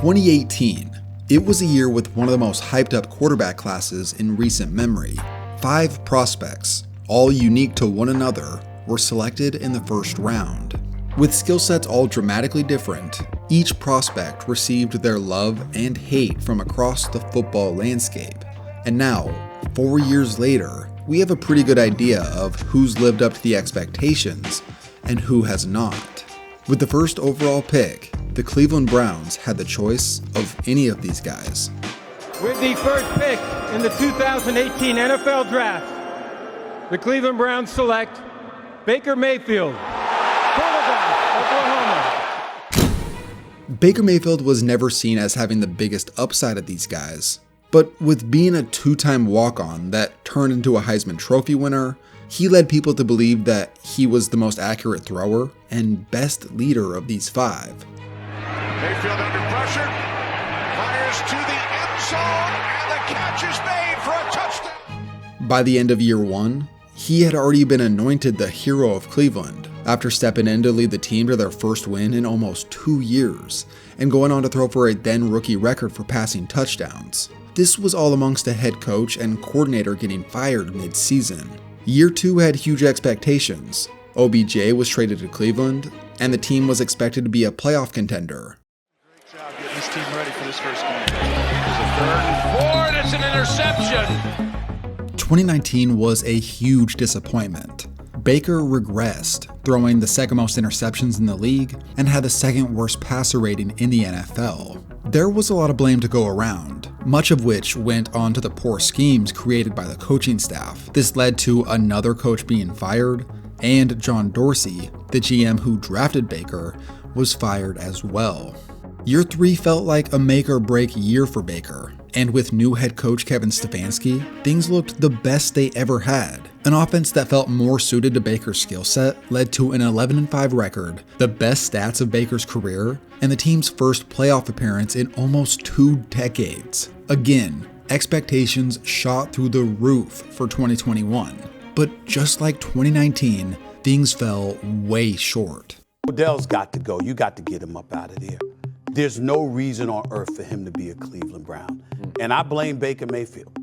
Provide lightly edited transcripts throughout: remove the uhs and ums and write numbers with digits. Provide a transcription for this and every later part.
2018. It was a year with one of the most hyped up quarterback classes in recent memory. 5 prospects, all unique to one another, were selected in the first round. With skill sets all dramatically different, each prospect received their love and hate from across the football landscape. And now, 4 years later, we have a pretty good idea of who's lived up to the expectations and who has not. With the first overall pick, the Cleveland Browns had the choice of any of these guys. With the first pick in the 2018 NFL Draft, the Cleveland Browns select Baker Mayfield, quarterback, Oklahoma. Baker Mayfield was never seen as having the biggest upside of these guys, but with being a 2-time walk-on that turned into a Heisman Trophy winner, he led people to believe that he was the most accurate thrower and best leader of these 5. Mayfield under pressure, fires to the end zone, and the catch is made for a touchdown. By the end of year 1, he had already been anointed the hero of Cleveland after stepping in to lead the team to their first win in almost 2 years and going on to throw for a then rookie record for passing touchdowns. This was all amongst a head coach and coordinator getting fired mid-season. Year 2 had huge expectations. OBJ was traded to Cleveland, and the team was expected to be a playoff contender. Great job getting this team ready for this first game. There's a 3rd and 4, and it's an interception. 2019 was a huge disappointment. Baker regressed, throwing the second most interceptions in the league and had the second worst passer rating in the NFL. There was a lot of blame to go around, much of which went on to the poor schemes created by the coaching staff. This led to another coach being fired, and John Dorsey, the GM who drafted Baker, was fired as well. Year 3 felt like a make or break year for Baker, and with new head coach Kevin Stefanski, things looked the best they ever had. An offense that felt more suited to Baker's skill set led to an 11-5 record, the best stats of Baker's career, and the team's first playoff appearance in almost 2 decades. Again, expectations shot through the roof for 2021, but just like 2019, things fell way short. Odell's got to go. You got to get him up out of there. There's no reason on earth for him to be a Cleveland Brown. And I blame Baker Mayfield.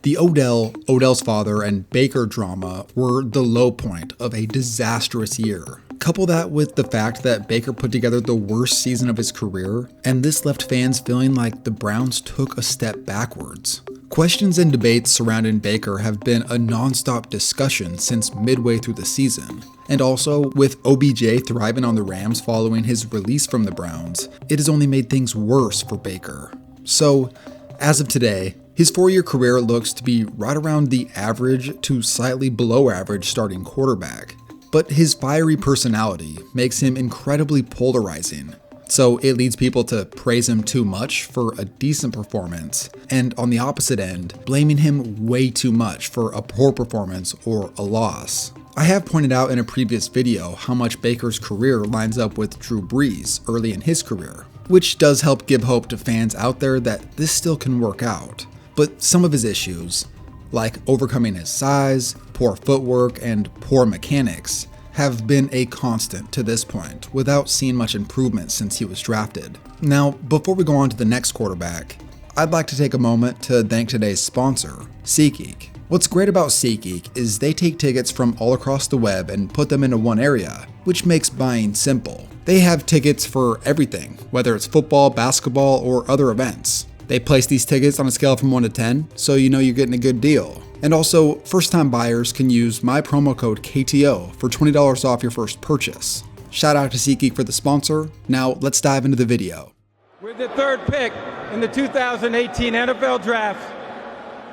The Odell's father, and Baker drama were the low point of a disastrous year. Couple that with the fact that Baker put together the worst season of his career, and this left fans feeling like the Browns took a step backwards. Questions and debates surrounding Baker have been a non-stop discussion since midway through the season. And also, with OBJ thriving on the Rams following his release from the Browns, it has only made things worse for Baker. So, as of today, his 4-year career looks to be right around the average to slightly below average starting quarterback. But his fiery personality makes him incredibly polarizing. So it leads people to praise him too much for a decent performance, and on the opposite end, blaming him way too much for a poor performance or a loss. I have pointed out in a previous video how much Baker's career lines up with Drew Brees early in his career, which does help give hope to fans out there that this still can work out. But some of his issues, like overcoming his size, poor footwork, and poor mechanics, have been a constant to this point, without seeing much improvement since he was drafted. Now, before we go on to the next quarterback, I'd like to take a moment to thank today's sponsor, SeatGeek. What's great about SeatGeek is they take tickets from all across the web and put them into one area, which makes buying simple. They have tickets for everything, whether it's football, basketball, or other events. They place these tickets on a scale from 1 to 10, so you know you're getting a good deal. And also, first-time buyers can use my promo code KTO for $20 off your first purchase. Shout out to SeatGeek for the sponsor. Now, let's dive into the video. With the 3rd pick in the 2018 NFL Draft,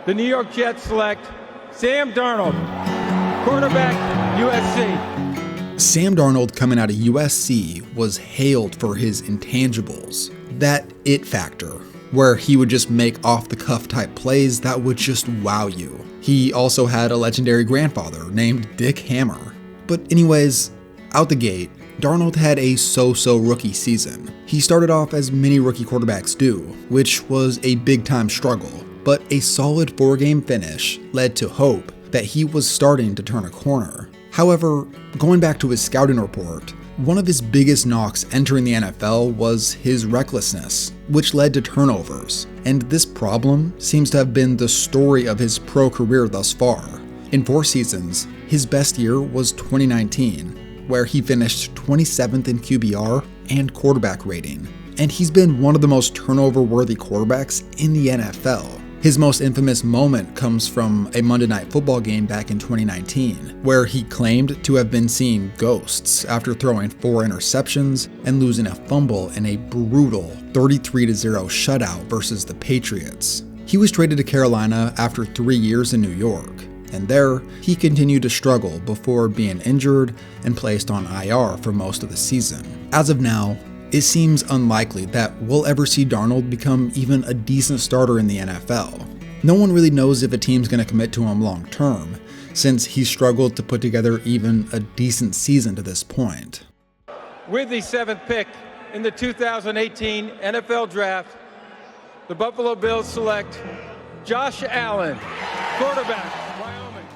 the New York Jets select Sam Darnold, quarterback, USC. Sam Darnold, coming out of USC, was hailed for his intangibles. That it factor, where he would just make off-the-cuff type plays that would just wow you. He also had a legendary grandfather named Dick Hammer. But anyways, out the gate, Darnold had a so-so rookie season. He started off as many rookie quarterbacks do, which was a big-time struggle, but a solid 4-game finish led to hope that he was starting to turn a corner. However, going back to his scouting report, One of his biggest knocks entering the NFL was his recklessness, which led to turnovers, and this problem seems to have been the story of his pro career thus far. In 4 seasons, his best year was 2019, where he finished 27th in QBR and quarterback rating, and he's been one of the most turnover-worthy quarterbacks in the NFL. His most infamous moment comes from a Monday Night Football game back in 2019, where he claimed to have been seeing ghosts after throwing 4 interceptions and losing a fumble in a brutal 33-0 shutout versus the Patriots. He was traded to Carolina after 3 years in New York, and there he continued to struggle before being injured and placed on IR for most of the season. As of now, it seems unlikely that we'll ever see Darnold become even a decent starter in the NFL. No one really knows if a team's going to commit to him long term, since he struggled to put together even a decent season to this point. With the 7th pick in the 2018 NFL Draft, the Buffalo Bills select Josh Allen, quarterback, Wyoming.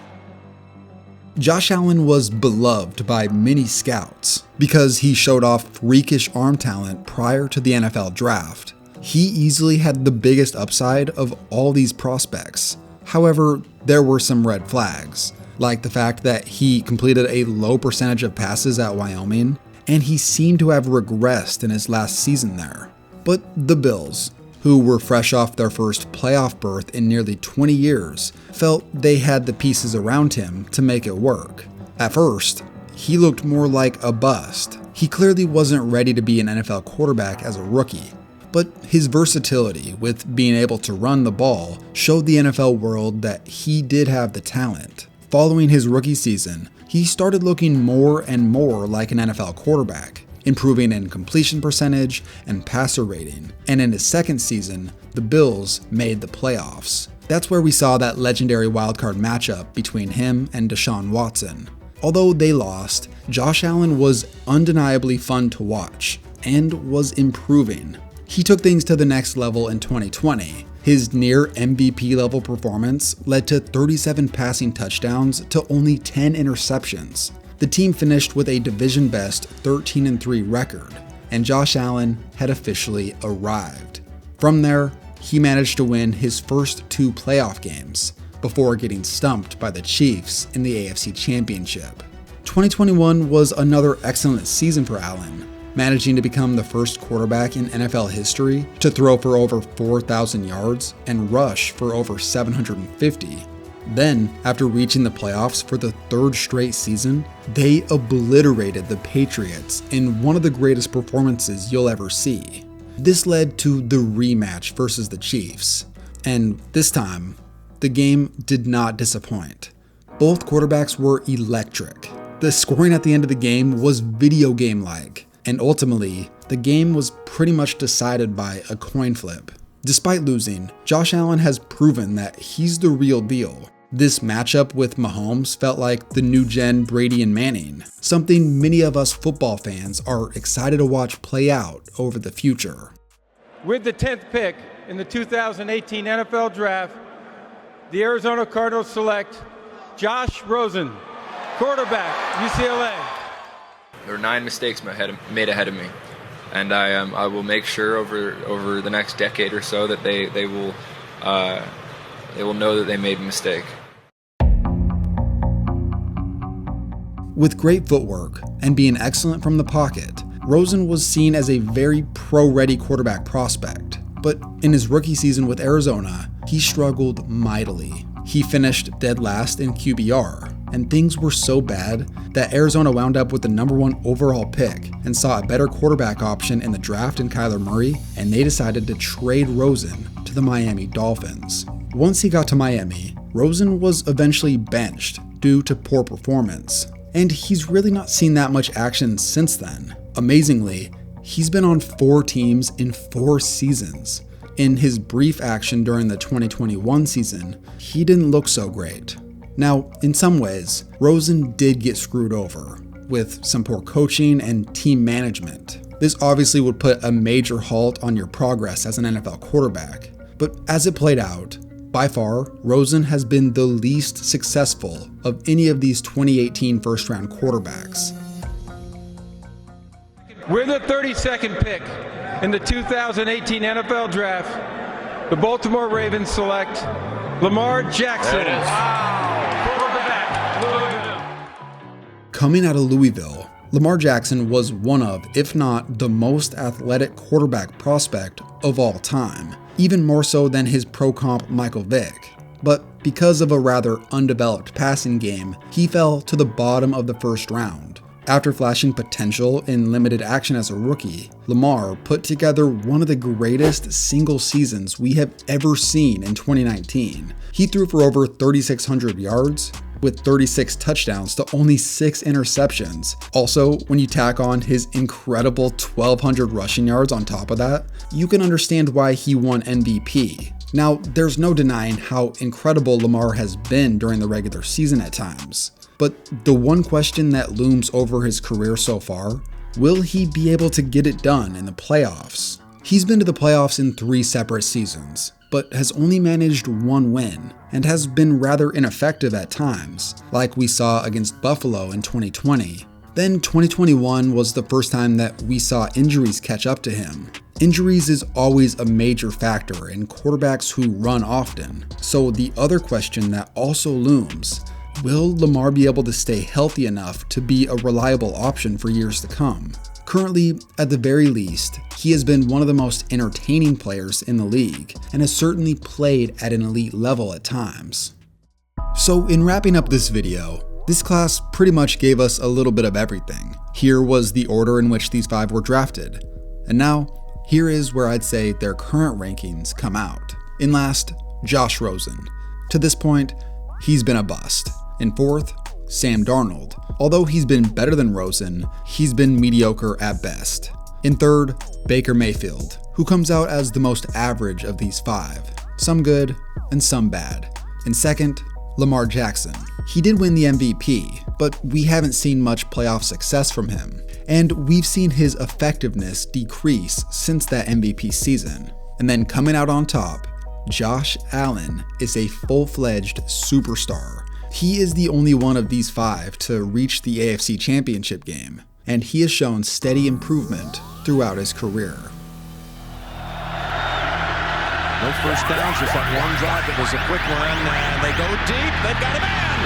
Josh Allen was beloved by many scouts because he showed off freakish arm talent prior to the NFL Draft. He easily had the biggest upside of all these prospects. However, there were some red flags, like the fact that he completed a low percentage of passes at Wyoming, and he seemed to have regressed in his last season there. But the Bills, who were fresh off their first playoff berth in nearly 20 years, felt they had the pieces around him to make it work. At first, he looked more like a bust. He clearly wasn't ready to be an NFL quarterback as a rookie, but his versatility with being able to run the ball showed the NFL world that he did have the talent. Following his rookie season, he started looking more and more like an NFL quarterback, improving in completion percentage and passer rating, and in his second season, the Bills made the playoffs. That's where we saw that legendary wildcard matchup between him and Deshaun Watson. Although they lost, Josh Allen was undeniably fun to watch, and was improving. He took things to the next level in 2020. His near MVP level performance led to 37 passing touchdowns to only 10 interceptions. The team finished with a division-best 13-3 record, and Josh Allen had officially arrived. From there, he managed to win his first 2 playoff games, before getting stumped by the Chiefs in the AFC Championship. 2021 was another excellent season for Allen, managing to become the first quarterback in NFL history to throw for over 4,000 yards and rush for over 750. Then, after reaching the playoffs for the 3rd straight season, they obliterated the Patriots in one of the greatest performances you'll ever see. This led to the rematch versus the Chiefs, and this time, the game did not disappoint. Both quarterbacks were electric. The scoring at the end of the game was video game-like, and ultimately, the game was pretty much decided by a coin flip. Despite losing, Josh Allen has proven that he's the real deal. This matchup with Mahomes felt like the new-gen Brady and Manning, something many of us football fans are excited to watch play out over the future. With the 10th pick in the 2018 NFL Draft, the Arizona Cardinals select Josh Rosen, quarterback, UCLA. There were 9 mistakes made ahead of me, and I will make sure over the next decade or so that they will know that they made a mistake. With great footwork and being excellent from the pocket, Rosen was seen as a very pro-ready quarterback prospect. But in his rookie season with Arizona, he struggled mightily. He finished dead last in QBR, and things were so bad that Arizona wound up with the #1 overall pick and saw a better quarterback option in the draft in Kyler Murray, and they decided to trade Rosen to the Miami Dolphins. Once he got to Miami, Rosen was eventually benched due to poor performance, and he's really not seen that much action since then. Amazingly, he's been on 4 teams in 4 seasons. In his brief action during the 2021 season, he didn't look so great. Now, in some ways, Rosen did get screwed over, with some poor coaching and team management. This obviously would put a major halt on your progress as an NFL quarterback. But as it played out, by far, Rosen has been the least successful of any of these 2018 first-round quarterbacks. With the 32nd pick in the 2018 NFL Draft, the Baltimore Ravens select Lamar Jackson. There it is. Quarterback, Louisville. Coming out of Louisville, Lamar Jackson was one of, if not the most athletic quarterback prospect of all time, even more so than his pro comp Michael Vick. But because of a rather undeveloped passing game, he fell to the bottom of the first round. After flashing potential in limited action as a rookie, Lamar put together one of the greatest single seasons we have ever seen in 2019. He threw for over 3,600 yards, with 36 touchdowns to only 6 interceptions. Also, when you tack on his incredible 1,200 rushing yards on top of that, you can understand why he won MVP. Now, there's no denying how incredible Lamar has been during the regular season at times. But the one question that looms over his career so far, will he be able to get it done in the playoffs? He's been to the playoffs in 3 separate seasons, but has only managed 1 win, and has been rather ineffective at times, like we saw against Buffalo in 2020. Then 2021 was the first time that we saw injuries catch up to him. Injuries is always a major factor in quarterbacks who run often, so the other question that also looms, will Lamar be able to stay healthy enough to be a reliable option for years to come? Currently, at the very least, he has been one of the most entertaining players in the league, and has certainly played at an elite level at times. So in wrapping up this video, this class pretty much gave us a little bit of everything. Here was the order in which these 5 were drafted. And now, here is where I'd say their current rankings come out. In last, Josh Rosen. To this point, he's been a bust. In 4th, Sam Darnold. Although he's been better than Rosen, he's been mediocre at best. In 3rd, Baker Mayfield, who comes out as the most average of these 5. Some good and some bad. In 2nd, Lamar Jackson. He did win the MVP, but we haven't seen much playoff success from him. And we've seen his effectiveness decrease since that MVP season. And then coming out on top, Josh Allen is a full-fledged superstar. He is the only one of these 5 to reach the AFC Championship game, and he has shown steady improvement throughout his career. No first downs, just that one drive that was a quick one, and they go deep. They've got a man.